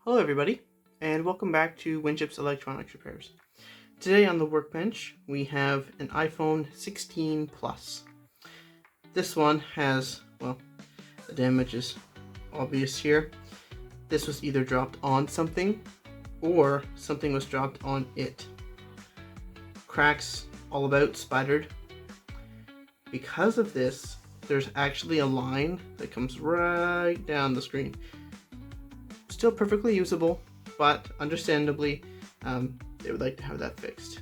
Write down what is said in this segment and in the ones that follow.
Hello everybody, and welcome back to Winchip's Electronics Repairs. Today on the workbench, we have an iPhone 16 Plus. This one has, well, the damage is obvious here. This was either dropped on something, or something was dropped on it. Cracks all about, spattered. Because of this, there's actually a line that comes right down the screen. Still perfectly usable, but understandably, they would like to have that fixed.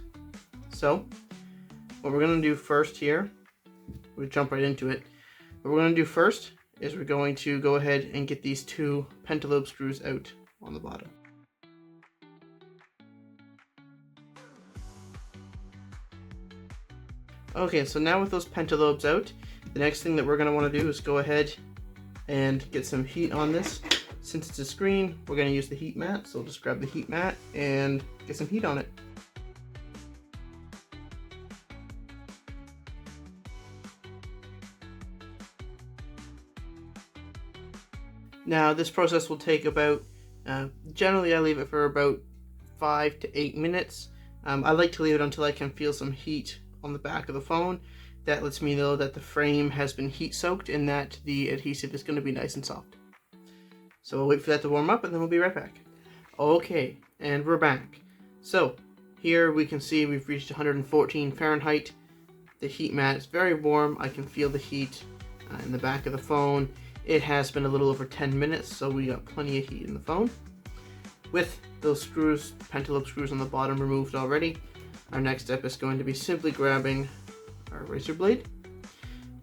So, what we're going to do first here, we'll jump right into it. What we're going to do first is we're going to go ahead and get these two pentalobe screws out on the bottom. Okay, so now with those pentalobes out, the next thing that we're going to want to do is go ahead and get some heat on this. Since it's a screen, we're going to use the heat mat, so we'll just grab the heat mat and get some heat on it. Now this process will take about, generally I leave it for about 5 to 8 minutes. I like to leave it until I can feel some heat on the back of the phone. That lets me know that the frame has been heat soaked and that the adhesive is going to be nice and soft. So we'll wait for that to warm up and then we'll be right back. Okay, and we're back. So here we can see we've reached 114 Fahrenheit. The heat mat is very warm. I can feel the heat in the back of the phone. It has been a little over 10 minutes, so we got plenty of heat in the phone. With those screws, pentalobe screws on the bottom removed already, our next step is going to be simply grabbing our razor blade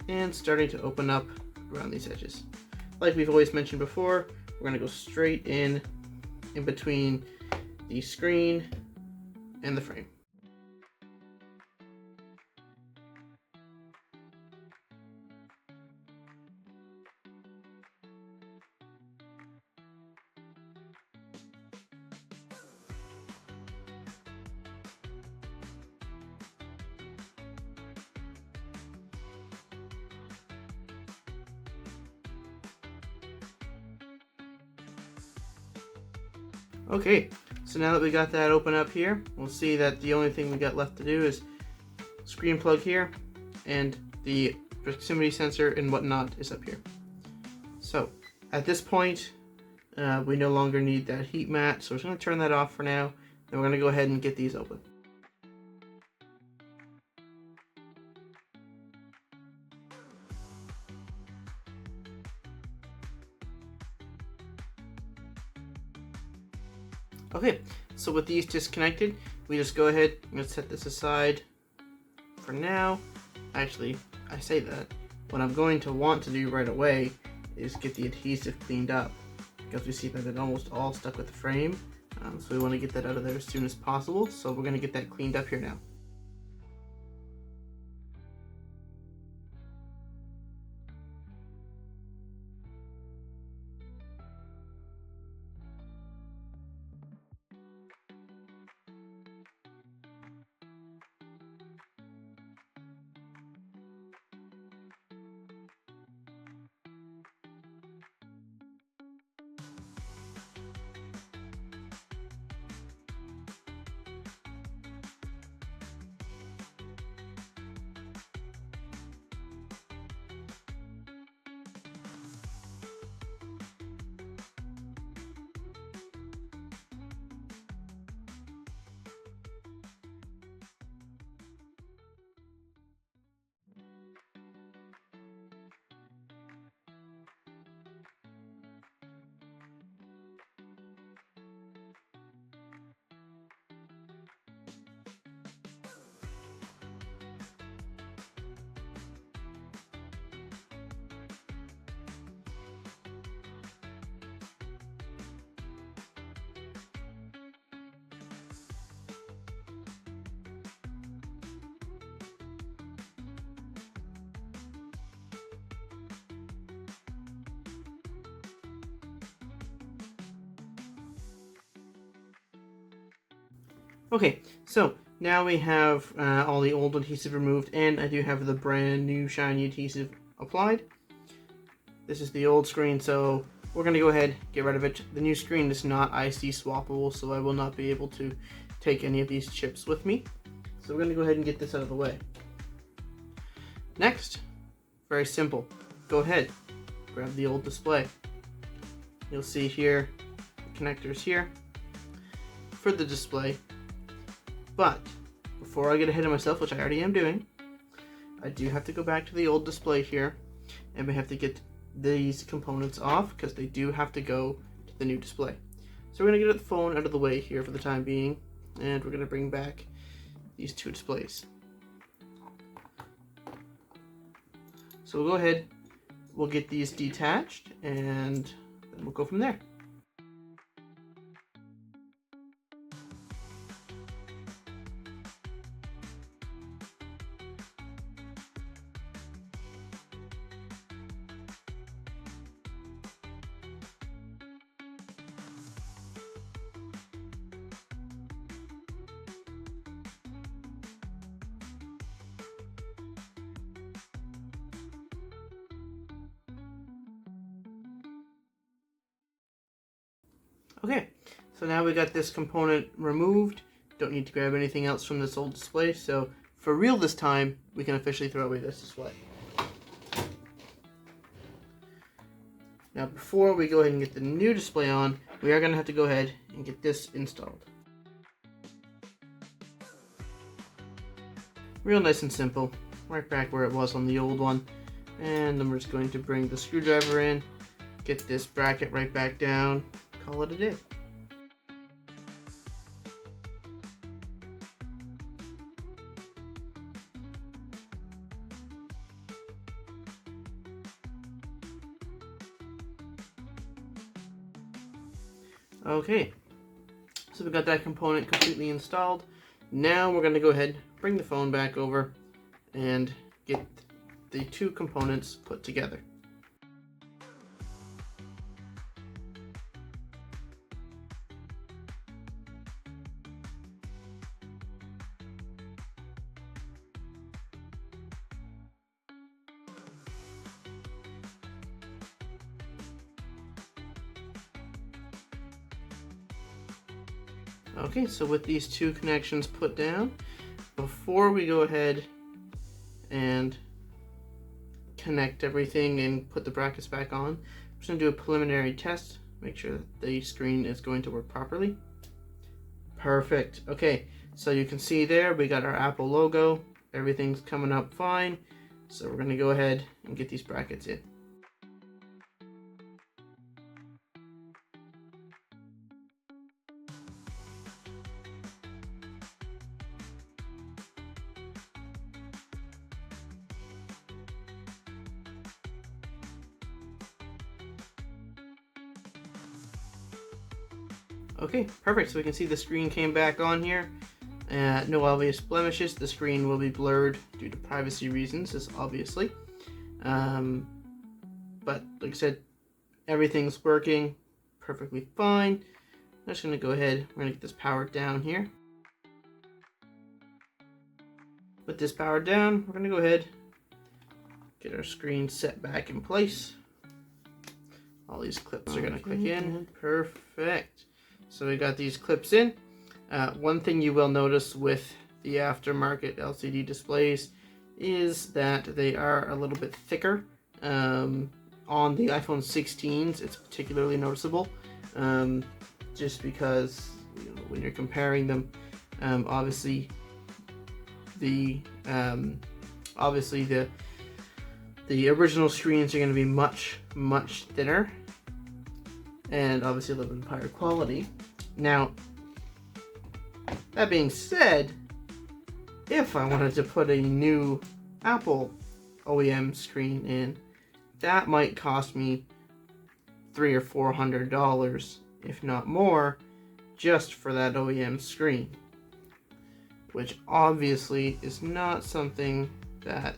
and starting to open up around these edges. Like we've always mentioned before, we're going to go straight in between the screen and the frame. Okay, so now that we got that open up here, we'll see that the only thing we got left to do is screen plug here, and the proximity sensor and whatnot is up here. So at this point, we no longer need that heat mat, so we're just going to turn that off for now, and we're going to go ahead and get these open. Okay, so with these disconnected, we just go ahead and set this aside for now. Actually, I say that. What I'm going to want to do right away is get the adhesive cleaned up, because we see that it almost all stuck with the frame. So we want to get that out of there as soon as possible. So we're going to get that cleaned up here now. Okay, so now we have all the old adhesive removed, and I do have the brand new shiny adhesive applied. This is the old screen, so we're going to go ahead, get rid of it. The new screen is not IC swappable, so I will not be able to take any of these chips with me. So we're going to go ahead and get this out of the way. Next, very simple. Go ahead, grab the old display. You'll see here, the connectors here for the display. But before I get ahead of myself, which I already am doing, I do have to go back to the old display here, and we have to get these components off because they do have to go to the new display. So we're going to get the phone out of the way here for the time being, and we're going to bring back these two displays. So we'll go ahead, we'll get these detached, and then we'll go from there. Okay, so now we got this component removed. Don't need to grab anything else from this old display. So for real this time, we can officially throw away this display. Now before we go ahead and get the new display on, we are going to have to go ahead and get this installed. Real nice and simple, right back where it was on the old one. And then we're just going to bring the screwdriver in, get this bracket right back down, call it a day. Okay, so we got that component completely installed. Now we're going to go ahead, bring the phone back over, and get the two components put together. Okay, so with these two connections put down, before we go ahead and connect everything and put the brackets back on, I'm just going to do a preliminary test, make sure that the screen is going to work properly. Perfect. Okay, so you can see there we got our Apple logo, everything's coming up fine, so we're going to go ahead and get these brackets in. Okay, perfect. So we can see the screen came back on here. No obvious blemishes. The screen will be blurred due to privacy reasons, as obviously. But like I said, everything's working perfectly fine. I'm just going to go ahead. We're going to get this powered down here. With this powered down, we're going to go ahead, get our screen set back in place. All these clips are going to click in. Perfect. So we got these clips in. One thing you will notice with the aftermarket LCD displays is that they are a little bit thicker. On the iPhone 16s, it's particularly noticeable, just because when you're comparing them, obviously the original screens are going to be much thinner, and obviously a little bit higher quality. Now, that being said, if I wanted to put a new Apple OEM screen in, that might cost me $300 or $400, if not more, just for that OEM screen, which obviously is not something that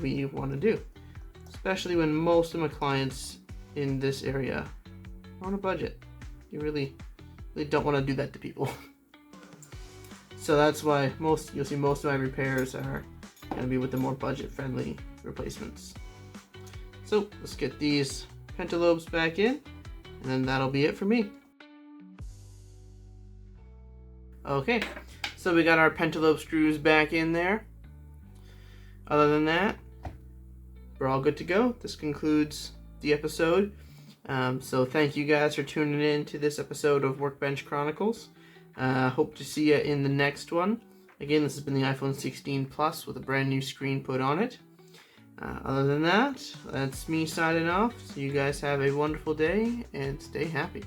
we want to do, especially when most of my clients in this area are on a budget. You really don't want to do that to people. So that's why you'll see most of my repairs are going to be with the more budget-friendly replacements. So let's get these pentalobes back in, And then that'll be it for me. Okay, so we got our pentalobe screws back in there. Other than that, we're all good to go. This concludes the episode. So thank you guys for tuning in to this episode of Workbench Chronicles. Hope to see you in the next one. Again, this has been the iPhone 16 Plus with a brand new screen put on it. Other than that, that's me signing off. So you guys have a wonderful day and stay happy.